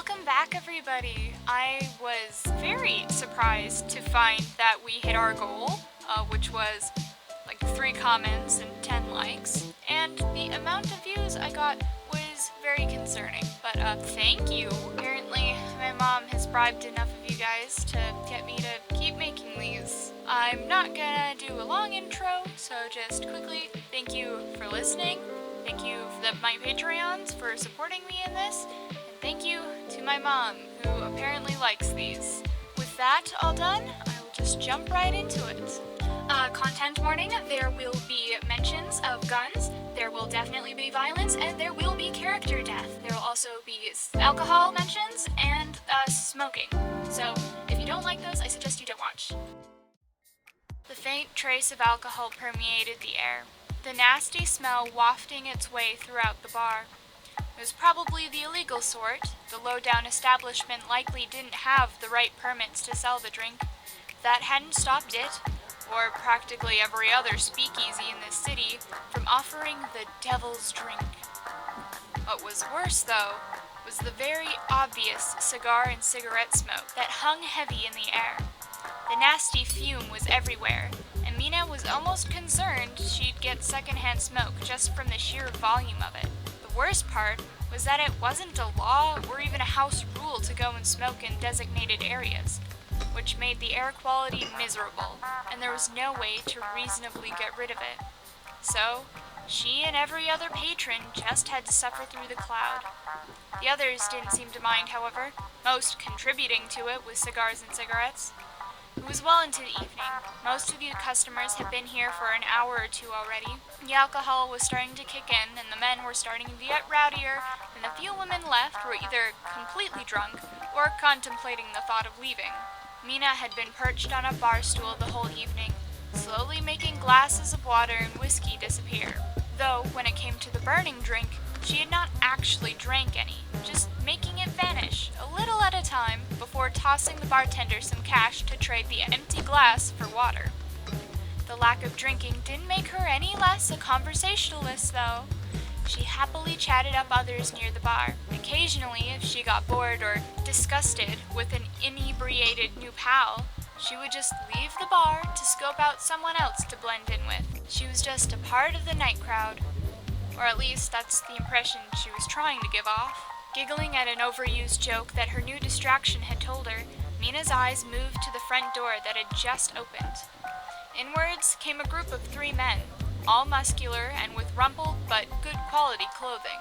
Welcome back, everybody. I was very surprised to find that we hit our goal, which was like 3 comments and 10 likes, and the amount of views I got was very concerning, but thank you. Apparently, my mom has bribed enough of you guys to get me to keep making these. I'm not gonna do a long intro, so just quickly, thank you for listening, thank you to my Patreons for supporting me in this, and thank you to my mom, who apparently likes these. With that all done, I will just jump right into it. Content warning, there will be mentions of guns, there will definitely be violence, and there will be character death. There will also be alcohol mentions and smoking. So if you don't like those, I suggest you don't watch. The faint trace of alcohol permeated the air, the nasty smell wafting its way throughout the bar. It was probably the illegal sort. The low-down establishment likely didn't have the right permits to sell the drink. That hadn't stopped it, or practically every other speakeasy in this city, from offering the devil's drink. What was worse, though, was the very obvious cigar and cigarette smoke that hung heavy in the air. The nasty fume was everywhere, and Mina was almost concerned she'd get secondhand smoke just from the sheer volume of it. The worst part was that it wasn't a law or even a house rule to go and smoke in designated areas, which made the air quality miserable, and there was no way to reasonably get rid of it. So, she and every other patron just had to suffer through the cloud. The others didn't seem to mind, however, most contributing to it with cigars and cigarettes. It was well into the evening. Most of you customers had been here for an hour or two already. The alcohol was starting to kick in, and the men were starting to get rowdier, and the few women left were either completely drunk or contemplating the thought of leaving. Mina had been perched on a bar stool the whole evening, slowly making glasses of water and whiskey disappear. Though, when it came to the burning drink, she had not actually drank any, just making it vanish, a little at a time, before tossing the bartender some cash to trade the empty glass for water. The lack of drinking didn't make her any less a conversationalist, though. She happily chatted up others near the bar. Occasionally, if she got bored or disgusted with an inebriated new pal, she would just leave the bar to scope out someone else to blend in with. She was just a part of the night crowd. Or at least that's the impression she was trying to give off. Giggling at an overused joke that her new distraction had told her, Mina's eyes moved to the front door that had just opened. Inwards came a group of 3 men, all muscular and with rumpled but good quality clothing.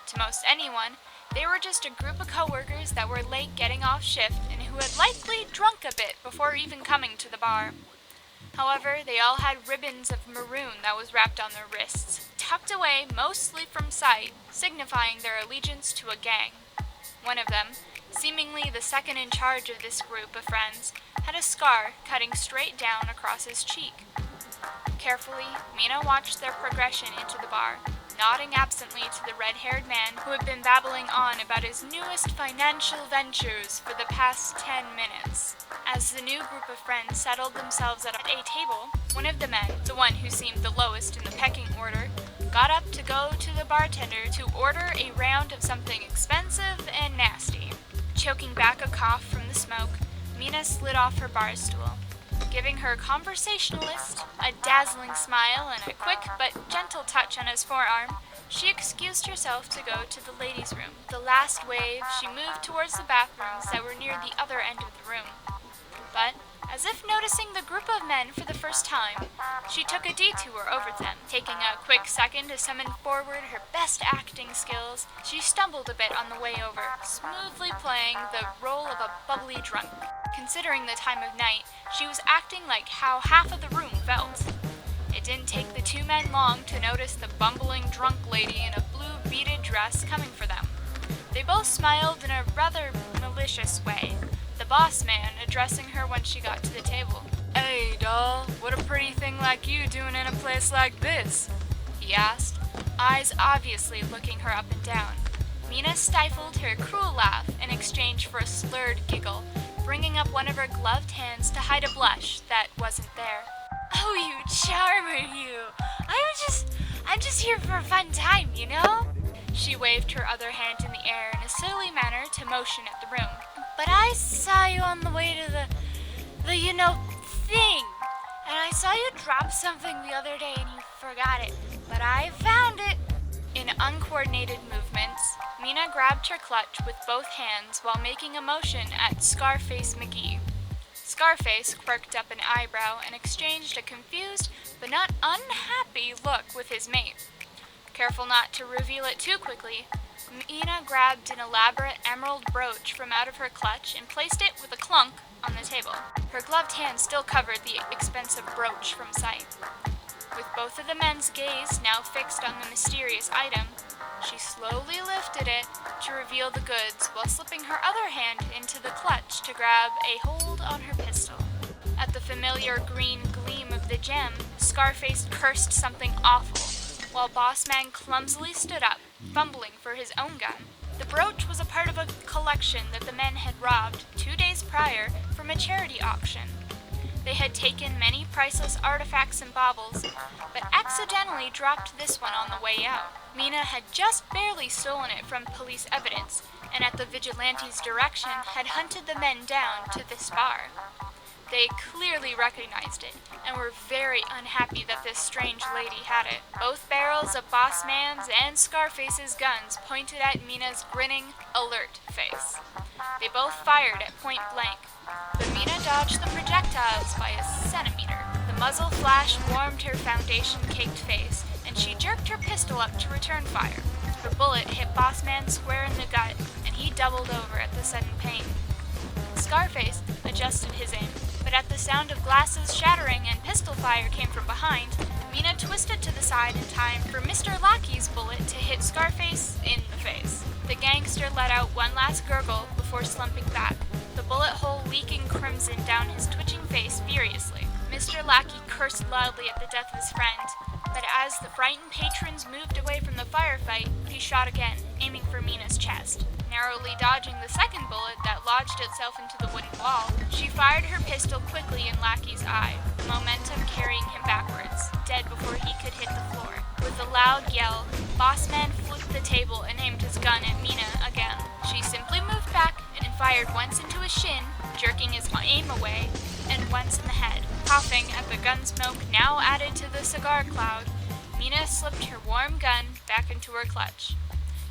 To most anyone, they were just a group of coworkers that were late getting off shift and who had likely drunk a bit before even coming to the bar. However, they all had ribbons of maroon that was wrapped on their wrists, tucked away mostly from sight, signifying their allegiance to a gang. One of them, seemingly the second in charge of this group of friends, had a scar cutting straight down across his cheek. Carefully, Mina watched their progression into the bar, nodding absently to the red-haired man who had been babbling on about his newest financial ventures for the past 10 minutes. As the new group of friends settled themselves at a table, one of the men, the one who seemed the lowest in the pecking order, got up to go to the bartender to order a round of something expensive and nasty. Choking back a cough from the smoke, Mina slid off her bar stool. Giving her conversationalist a dazzling smile and a quick but gentle touch on his forearm, she excused herself to go to the ladies' room. The last wave, she moved towards the bathrooms that were near the other end of the room. But, as if noticing the group of men for the first time, she took a detour over them. Taking a quick second to summon forward her best acting skills, she stumbled a bit on the way over, smoothly playing the role of a bubbly drunk. Considering the time of night, she was acting like how half of the room felt. It didn't take the 2 men long to notice the bumbling drunk lady in a blue beaded dress coming for them. They both smiled in a rather malicious way, the boss man addressing her when she got to the table. "Hey, doll, what a pretty thing like you doing in a place like this?" he asked, eyes obviously looking her up and down. Mina stifled her cruel laugh in exchange for a slurred giggle, bringing up one of her gloved hands to hide a blush that wasn't there. "Oh, you charmer, you! I'm just here for a fun time, you know?" She waved her other hand in the air in a silly manner to motion at the room. "But I saw you on the way to the thing. And I saw you drop something the other day and you forgot it. But I found it." In uncoordinated movements, Mina grabbed her clutch with both hands while making a motion at Scarface McGee. Scarface quirked up an eyebrow and exchanged a confused but not unhappy look with his mate. Careful not to reveal it too quickly, Mina grabbed an elaborate emerald brooch from out of her clutch and placed it with a clunk on the table. Her gloved hand still covered the expensive brooch from sight. With both of the men's gaze now fixed on the mysterious item, she slowly lifted it to reveal the goods while slipping her other hand into the clutch to grab a hold on her pistol. At the familiar green gleam of the gem, Scarface cursed something awful, while Bossman clumsily stood up, fumbling for his own gun. The brooch was a part of a collection that the men had robbed 2 days prior from a charity auction. They had taken many priceless artifacts and baubles, but accidentally dropped this one on the way out. Mina had just barely stolen it from police evidence, and at the vigilante's direction had hunted the men down to this bar. They clearly recognized it, and were very unhappy that this strange lady had it. Both barrels of Bossman's and Scarface's guns pointed at Mina's grinning, alert face. They both fired at point blank, but Mina dodged the projectiles by a centimeter. The muzzle flash warmed her foundation-caked face, and she jerked her pistol up to return fire. Her bullet hit Bossman square in the gut, and he doubled over at the sudden pain. Scarface adjusted his aim, but at the sound of glasses shattering and pistol fire came from behind, Mina twisted to the side in time for Mr. Lackey's bullet to hit Scarface in the face. The gangster let out one last gurgle before slumping back, the bullet hole leaking crimson down his twitching face furiously. Mr. Lackey cursed loudly at the death of his friend, but as the frightened patrons moved away from the firefight, he shot again, aiming for Mina's chest. Narrowly dodging the second bullet that lodged itself into the wooden wall, she fired her pistol quickly in Lackey's eye, the momentum carrying him backwards, dead before he could hit the floor. With a loud yell, Bossman flipped the table and aimed his gun at Mina again. She simply moved back and fired once into his shin, jerking his aim away, and once in the head. Coughing at the gun smoke now added to the cigar cloud, Mina slipped her warm gun back into her clutch.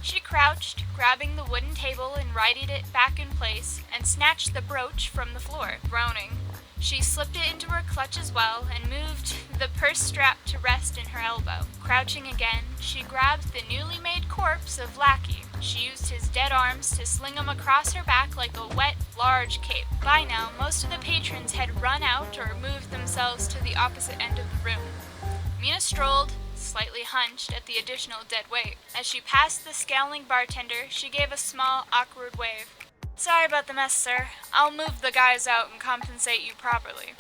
She crouched, grabbing the wooden table and righted it back in place, and snatched the brooch from the floor. Groaning, she slipped it into her clutch as well, and moved the purse strap to rest in her elbow. Crouching again, she grabbed the newly made corpse of Lackey. She used his dead arms to sling him across her back like a wet, large cape. By now, most of the patrons had run out or moved themselves to the opposite end of the room. Mina strolled, slightly hunched at the additional dead weight. As she passed the scowling bartender, she gave a small, awkward wave. "Sorry about the mess, sir. I'll move the guys out and compensate you properly,"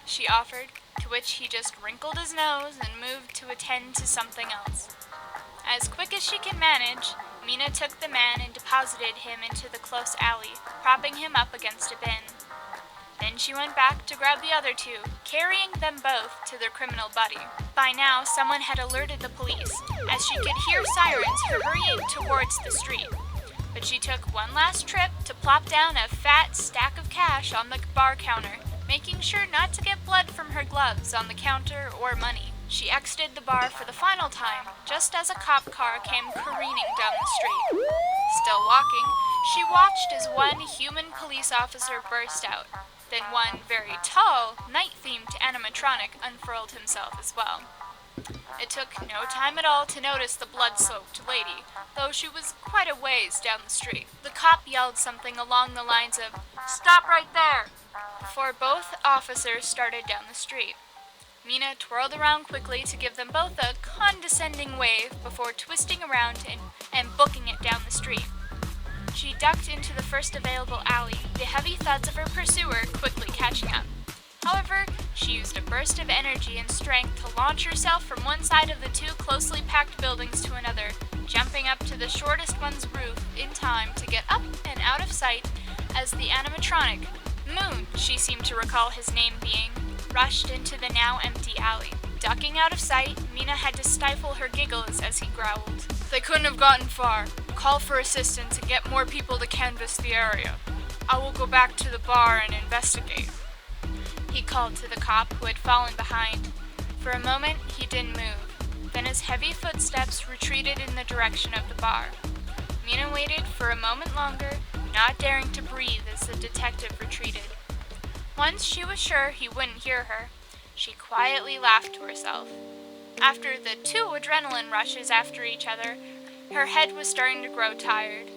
she offered, to which he just wrinkled his nose and moved to attend to something else. As quick as she could manage, Mina took the man and deposited him into the close alley, propping him up against a bin. Then she went back to grab the other two, carrying them both to their criminal buddy. By now, someone had alerted the police, as she could hear sirens hurrying towards the street. But she took one last trip to plop down a fat stack of cash on the bar counter, making sure not to get blood from her gloves on the counter or money. She exited the bar for the final time, just as a cop car came careening down the street. Still walking, she watched as one human police officer burst out. Then one very tall, night-themed animatronic unfurled himself as well. It took no time at all to notice the blood-soaked lady, though she was quite a ways down the street. The cop yelled something along the lines of, "Stop right there!" before both officers started down the street. Mina twirled around quickly to give them both a condescending wave before twisting around and booking it down the street. She ducked into the first available alley, the heavy thuds of her pursuer quickly catching up. However, she used a burst of energy and strength to launch herself from one side of the two closely packed buildings to another, jumping up to the shortest one's roof in time to get up and out of sight as the animatronic, Moon, she seemed to recall his name being, rushed into the now empty alley. Ducking out of sight, Mina had to stifle her giggles as he growled, They couldn't have gotten far. Call for assistance and get more people to canvass the area. I will go back to the bar and investigate. He called to the cop who had fallen behind. For a moment, he didn't move. Then his heavy footsteps retreated in the direction of the bar. Mina waited for a moment longer, not daring to breathe as the detective retreated. Once she was sure he wouldn't hear her, she quietly laughed to herself. After the 2 adrenaline rushes after each other, her head was starting to grow tired.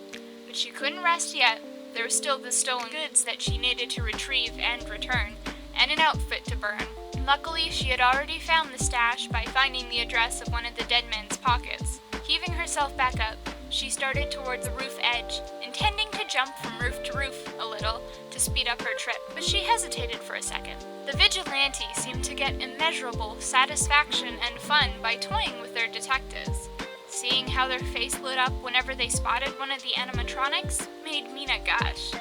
But she couldn't rest yet. There were still the stolen goods that she needed to retrieve and return, and an outfit to burn. Luckily, she had already found the stash by finding the address of one of the dead men's pockets. Heaving herself back up, she started toward the roof edge, intending to jump from roof to roof a little to speed up her trip, but she hesitated for a second. The vigilante seemed to get immeasurable satisfaction and fun by toying with their detectives. Seeing how their face lit up whenever they spotted one of the animatronics made Mina gush.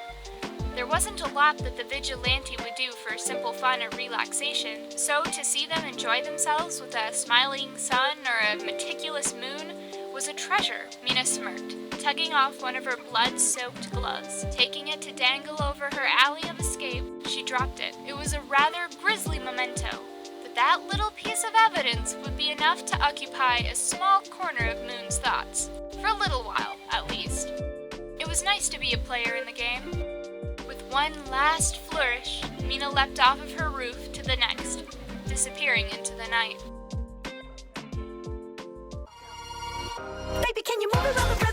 There wasn't a lot that the vigilante would do for simple fun or relaxation, so to see them enjoy themselves with a smiling sun or a meticulous moon was a treasure. Mina smirked, tugging off one of her blood-soaked gloves. Taking it to dangle over her alley of escape, she dropped it. It was a rather grisly memento, but that little piece of evidence would be enough to occupy a small corner of Moon's thoughts. For a little while, at least. It was nice to be a player in the game. With one last flourish, Mina leapt off of her roof to the next, disappearing into the night. Baby, can you move around the